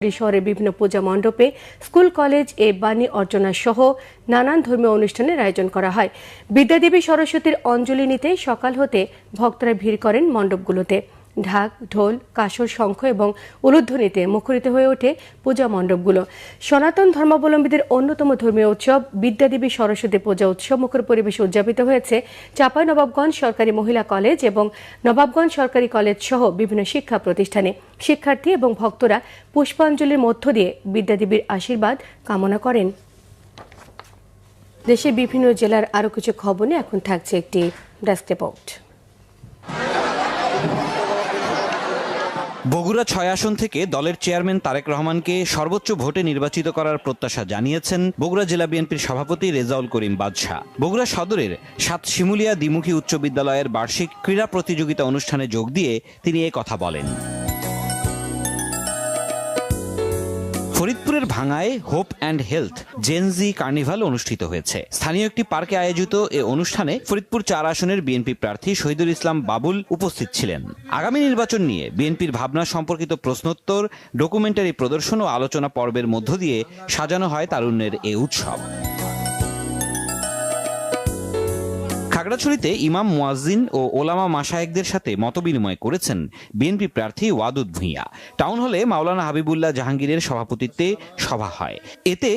শহরের বিভিন্ন পূজা মণ্ডপে স্কুল কলেজ এ বাণী অর্চনা সহ নানান ধর্মীয় অনুষ্ঠানের আয়োজন করা হয়। বিদ্যাদেবী সরস্বতীর অঞ্জলি নিতে সকাল হতে ভক্তরা ভিড় করেন মণ্ডপগুলোতে। ঢাক, ঢোল, কাসর, শঙ্খ এবং উলুধ্বনিতে মুখরিত হয়ে ওঠে পূজা মণ্ডপগুলো। সনাতন ধর্মাবলম্বীদের অন্যতম ধর্মীয় উৎসব বিদ্যাদেবী সরস্বতী পূজা উৎসব মুখর পরিবেশে উদযাপিত হয়েছে চাঁপাইনবাবগঞ্জ সরকারি মহিলা কলেজ এবং নবাবগঞ্জ সরকারি কলেজ সহ বিভিন্ন শিক্ষা প্রতিষ্ঠানে। শিক্ষার্থী এবং ভক্তরা পুষ্পাঞ্জলির মধ্য দিয়ে বিদ্যাদেবীর আশীর্বাদ কামনা করেন। দেশের বিভিন্ন জেলার আরও কিছু খবর নিয়ে এখন থাকছে একটি ডেস্ক রিপোর্ট। বগুড়া ৬ আসন থেকে দলের চেয়ারম্যান তারেক রহমানকে সর্বোচ্চ ভোটে নির্বাচিত করার প্রত্যাশা জানিয়েছেন বগুড়া জেলা বিএনপির সভাপতি রেজাউল করিম বাদশা। বগুড়া সদরের ৭ শিমুলিয়া দ্বিমুখী উচ্চ বিদ্যালয়ের বার্ষিক ক্রীড়া প্রতিযোগিতা অনুষ্ঠানে যোগ দিয়ে তিনি এ কথা বলেন। ফরিদপুরের ভাঙ্গায় hope and health Gen Z carnival অনুষ্ঠিত হয়েছে। স্থানীয় একটি পার্কে আয়োজিত এ অনুষ্ঠানে ফরিদপুর ৪ আসনের বিএনপি প্রার্থী শহীদুল ইসলাম বাবুল উপস্থিত ছিলেন। আগামী নির্বাচন নিয়ে বিএনপির ভাবনা সম্পর্কিত প্রশ্নোত্তর, ডকুমেন্টারি প্রদর্শন ও আলোচনা পর্বের মধ্য দিয়ে সাজানো হয় তারুণ্যের এ উৎসব। খাগড়াছড়িতে ইমাম, মুয়াজ্জিন ও ওলামা মাশায়েখদের সাথে মতবিনিময় করেছেন বিএনপি প্রার্থী ওয়াদুদ ভূঁইয়া। টাউন হলে মাওলানা হাবিবুল্লাহ জাহাঙ্গীরের সভাপতিত্বে সভা হয়। এতে